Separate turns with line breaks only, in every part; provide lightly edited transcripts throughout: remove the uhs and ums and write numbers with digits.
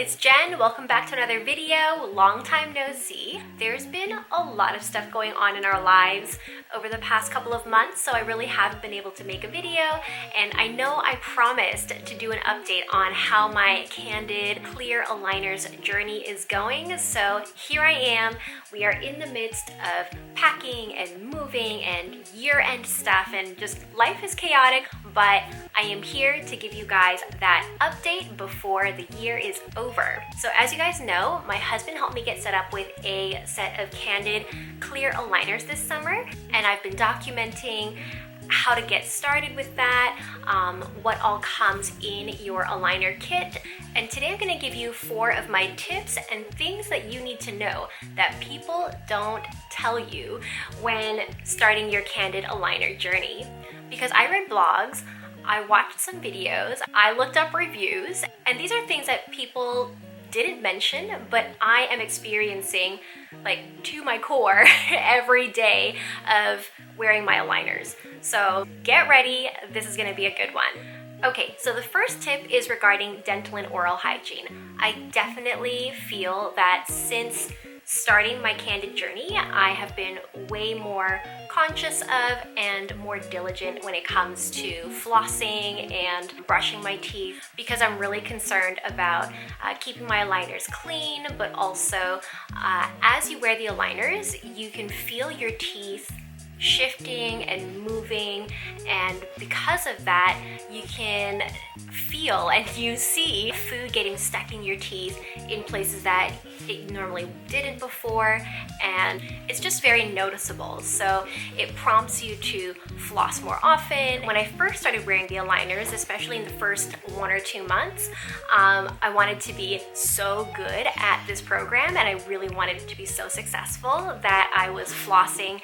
it's Jen. Welcome back to another video. Long time no see. There's been a lot of stuff going on in our lives over the past couple of months, so I really haven't been able to make a video, and I know I promised to do an update on how my Candid Clear Aligners journey is going, so here I am. We are in the midst of packing and moving and year-end stuff, and just life is chaotic, but I am here to give you guys that update before the year is over. So as you guys know, my husband helped me get set up with a set of Candid Clear Aligners this summer, and I've been documenting how to get started with that, what all comes in your aligner kit. And today I'm going to give you 4 of my tips and things that you need to know that people don't tell you when starting your Candid aligner journey. Because I read blogs, I watched some videos, I looked up reviews, and these are things that people didn't mention, but I am experiencing like to my core every day of wearing my aligners. So get ready, this is gonna be a good one. Okay, so the first tip is regarding dental and oral hygiene. I definitely feel that since starting my Candid journey, I have been way more conscious of and more diligent when it comes to flossing and brushing my teeth, because I'm really concerned about keeping my aligners clean, but also as you wear the aligners, you can feel your teeth shifting and moving, and because of that you can feel and you see food getting stuck in your teeth in places that it normally didn't before, and it's just very noticeable. So it prompts you to floss more often. When I first started wearing the aligners, especially in the first 1 or 2 months, I wanted to be so good at this program, and I really wanted it to be so successful that I was flossing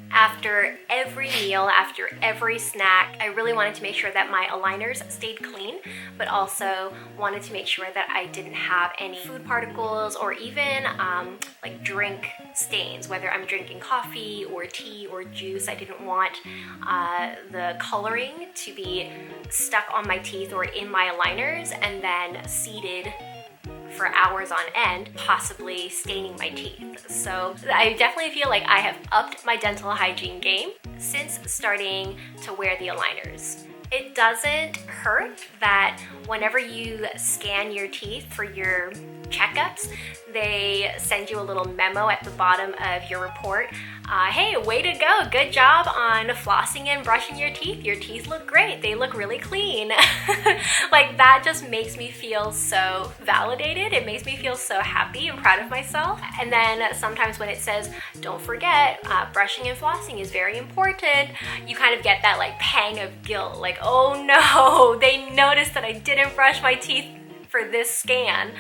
after every meal, after every snack. I really wanted to make sure that my aligners stayed clean, but also wanted to make sure that I didn't have any food particles or even like drink stains, whether I'm drinking coffee or tea or juice. I didn't want the coloring to be stuck on my teeth or in my aligners and then seated for hours on end, possibly staining my teeth. So I definitely feel like I have upped my dental hygiene game since starting to wear the aligners. It doesn't hurt that whenever you scan your teeth for your checkups, they send you a little memo at the bottom of your report. Hey, way to go, good job on flossing and brushing your teeth. Your teeth look great, they look really clean. Like, that just makes me feel so validated. It makes me feel so happy and proud of myself. And then sometimes when it says, don't forget, brushing and flossing is very important, you kind of get that like pang of guilt, like, oh no, they noticed that I didn't brush my teeth for this scan.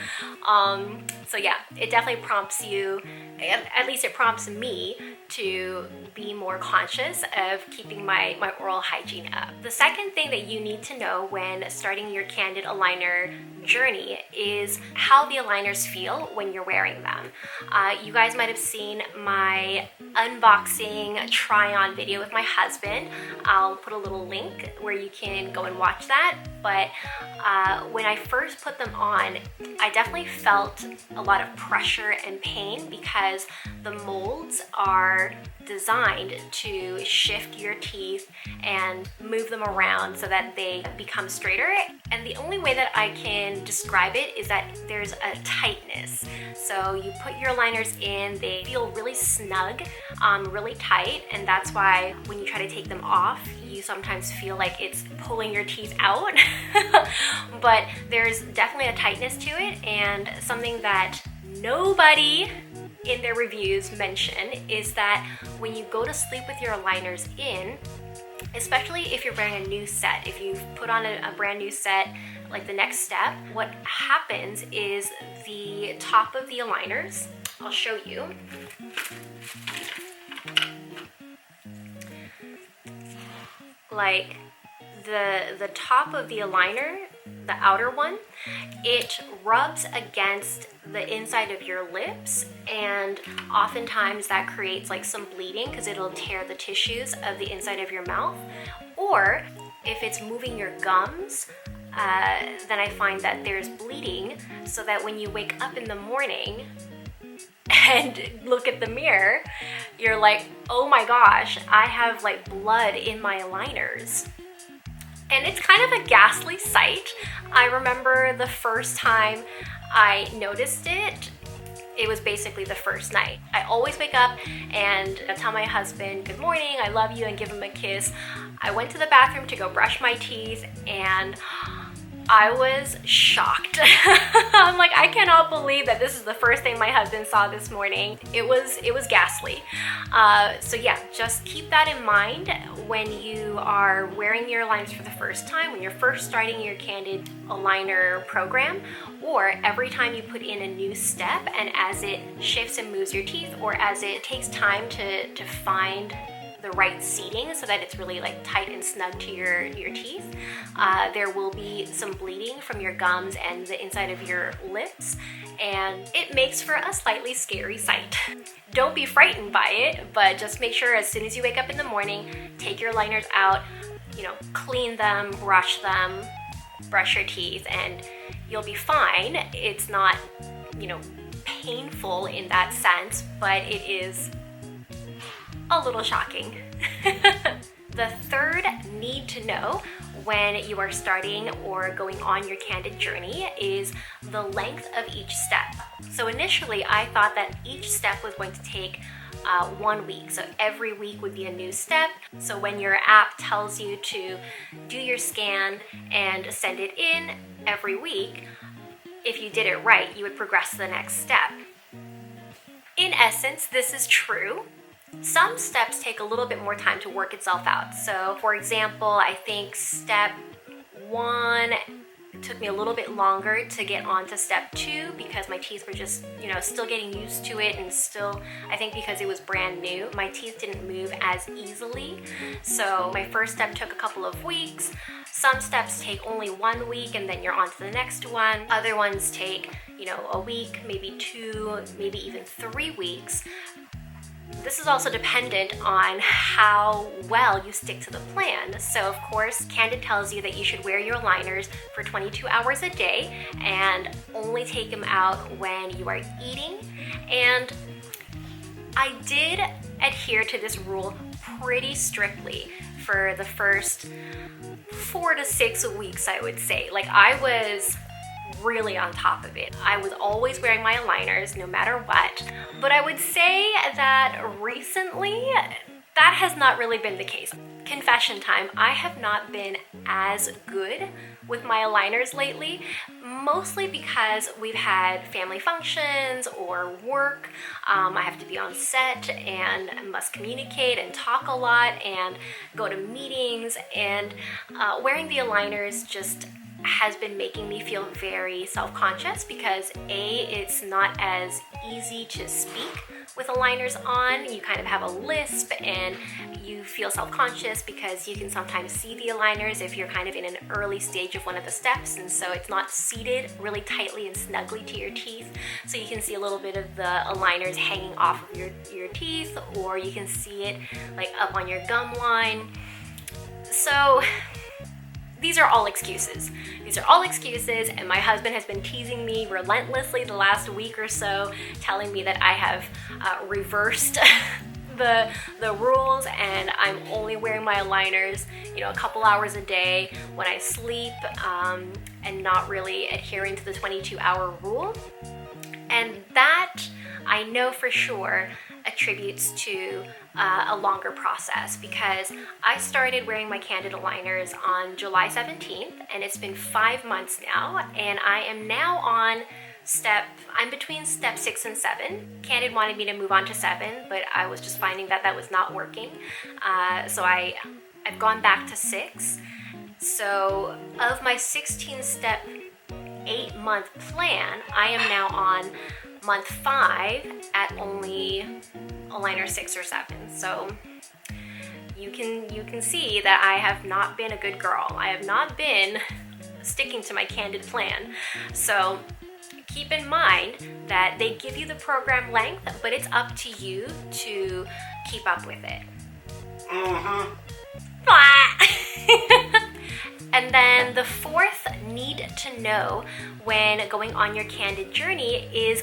So yeah, it definitely prompts you, at least it prompts me to be more conscious of keeping my oral hygiene up. The second thing that you need to know when starting your Candid aligner journey is how the aligners feel when you're wearing them. You guys might have seen my unboxing try-on video with my husband. I'll put a little link where you can go and watch that. But when I first put them on, I definitely felt a lot of pressure and pain because the molds are designed to shift your teeth and move them around so that they become straighter. And the only way that I can describe it is that there's a tightness. So you put your aligners in, they feel really snug, really tight, and that's why when you try to take them off, you sometimes feel like it's pulling your teeth out. But there's definitely a tightness to it, and something that nobody in their reviews mention is that when you go to sleep with your aligners in, especially if you're wearing a new set, if you've put on a brand new set, like the next step, what happens is the top of the aligners, I'll show you. Like the top of the aligner, the outer one, it rubs against the inside of your lips, and oftentimes that creates like some bleeding because it'll tear the tissues of the inside of your mouth. Or if it's moving your gums, then I find that there's bleeding, so that when you wake up in the morning and look at the mirror, you're like, oh my gosh, I have like blood in my aligners. And it's kind of a ghastly sight. I remember the first time I noticed it, it was basically the first night. I always wake up and I tell my husband, good morning, I love you, and give him a kiss. I went to the bathroom to go brush my teeth, and I was shocked. I'm like, I cannot believe that this is the first thing my husband saw this morning. It was ghastly. So yeah, just keep that in mind when you are wearing your aligners for the first time, when you're first starting your Candid aligner program, or every time you put in a new step, and as it shifts and moves your teeth, or as it takes time to find the right seating so that it's really like tight and snug to your teeth. There will be some bleeding from your gums and the inside of your lips, and it makes for a slightly scary sight. Don't be frightened by it, but just make sure as soon as you wake up in the morning, take your aligners out, clean them, brush your teeth, and you'll be fine. It's not, painful in that sense, but it is a little shocking. The third need to know when you are starting or going on your Candid journey is the length of each step. So initially I thought that each step was going to take 1 week. So every week would be a new step. So when your app tells you to do your scan and send it in every week, if you did it right, you would progress to the next step. In essence, this is true. Some steps take a little bit more time to work itself out. So for example, I think step 1 took me a little bit longer to get on to step 2 because my teeth were just, still getting used to it, and still, I think because it was brand new, my teeth didn't move as easily. So my first step took a couple of weeks. Some steps take only 1 week and then you're on to the next one. Other ones take, a week, maybe 2, maybe even 3 weeks. This is also dependent on how well you stick to the plan. So of course, Candid tells you that you should wear your aligners for 22 hours a day and only take them out when you are eating. And I did adhere to this rule pretty strictly for the first 4 to 6 weeks, I would say. Like, I was really on top of it. I was always wearing my aligners no matter what. But I would say that recently, that has not really been the case. Confession time, I have not been as good with my aligners lately, mostly because we've had family functions or work. I have to be on set and must communicate and talk a lot and go to meetings, and wearing the aligners just has been making me feel very self-conscious because it's not as easy to speak with aligners on. You kind of have a lisp and you feel self-conscious because you can sometimes see the aligners if you're kind of in an early stage of one of the steps, and so it's not seated really tightly and snugly to your teeth. So you can see a little bit of the aligners hanging off of your teeth, or you can see it like up on your gum line. So these are all excuses. These are all excuses, and my husband has been teasing me relentlessly the last week or so, telling me that I have reversed the rules, and I'm only wearing my aligners, a couple hours a day when I sleep, and not really adhering to the 22-hour rule. And that, I know for sure, attributes to a longer process, because I started wearing my Candid aligners on July 17th, and it's been 5 months now, and I am now on I'm between step 6 and 7. Candid wanted me to move on to 7, but I was just finding that was not working. So I've gone back to 6. So of my 16-step 8-month plan, I am now on month 5 at only aligner 6 or 7. So you can see that I have not been a good girl. I have not been sticking to my Candid plan. So keep in mind that they give you the program length, but it's up to you to keep up with it. And then the fourth need to know when going on your Candid journey is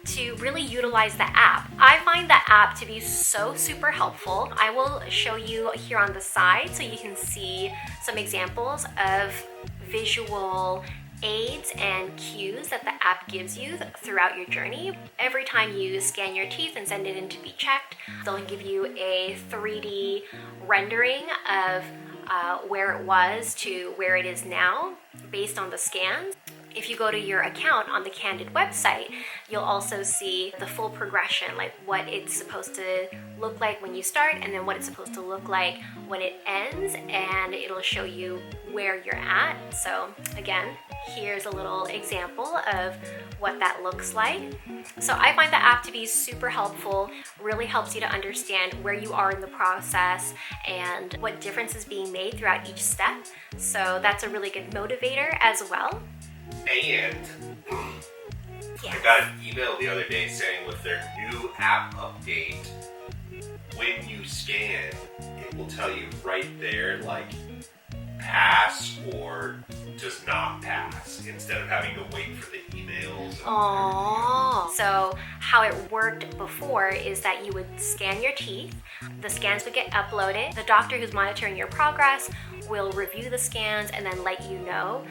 to really utilize the app. I find the app to be so super helpful. I will show you here on the side so you can see some examples of visual aids and cues that the app gives you throughout your journey. Every time you scan your teeth and send it in to be checked, they'll give you a 3D rendering of where it was to where it is now based on the scans. If you go to your account on the Candid website, you'll also see the full progression, like what it's supposed to look like when you start and then what it's supposed to look like when it ends, and it'll show you where you're at. So again, here's a little example of what that looks like. So I find the app to be super helpful, really helps you to understand where you are in the process and what difference is being made throughout each step. So that's a really good motivator as well.
And
Yeah.
I got an email the other day saying with their new app update, when you scan, it will tell you right there, like, pass or does not pass, instead of having to wait for the emails.
Aww. So how it worked before is that you would scan your teeth, the scans would get uploaded, the doctor who's monitoring your progress will review the scans and then let you know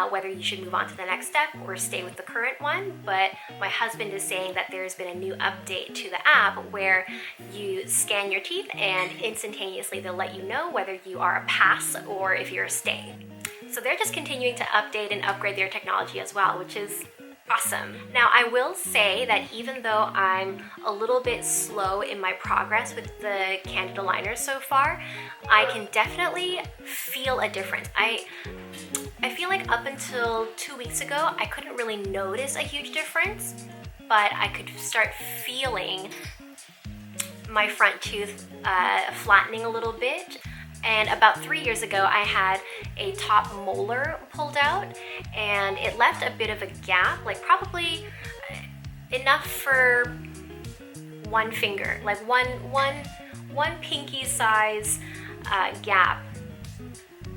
whether you should move on to the next step or stay with the current one. But my husband is saying that there's been a new update to the app where you scan your teeth and instantaneously they'll let you know whether you are a pass or if you're a stay. So they're just continuing to update and upgrade their technology as well, which is awesome. Now, I will say that even though I'm a little bit slow in my progress with the Candid Aligner so far, I can definitely feel a difference. I feel like up until 2 weeks ago, I couldn't really notice a huge difference, but I could start feeling my front tooth flattening a little bit. And about 3 years ago, I had a top molar pulled out and it left a bit of a gap, like probably enough for one finger, like one pinky size gap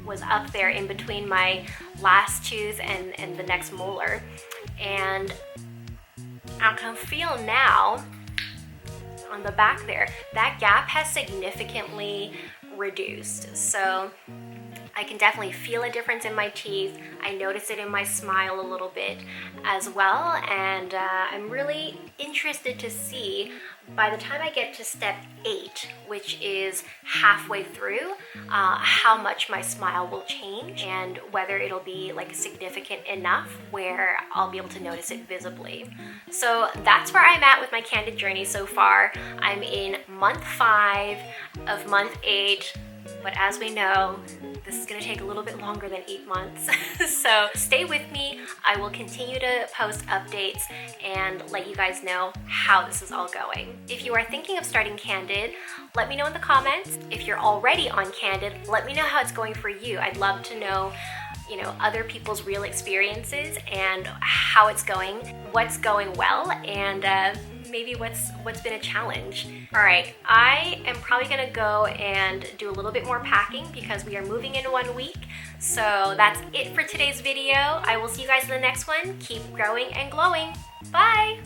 was up there in between my last tooth and the next molar. And I can feel now on the back there, that gap has significantly reduced. So I can definitely feel a difference in my teeth. I notice it in my smile a little bit as well, and I'm really interested to see by the time I get to step 8, which is halfway through, how much my smile will change and whether it'll be like significant enough where I'll be able to notice it visibly. So that's where I'm at with my Candid journey so far. I'm in month 5 of month 8, but as we know, this is going to take a little bit longer than 8 months. So stay with me. I will continue to post updates and let you guys know how this is all going. If you are thinking of starting Candid, let me know in the comments. If you're already on Candid, let me know how it's going for you. I'd love to know, other people's real experiences and how it's going, what's going well, and maybe what's been a challenge. All right, I am probably gonna go and do a little bit more packing because we are moving in 1 week. So that's it for today's video. I will see you guys in the next one. Keep growing and glowing. Bye.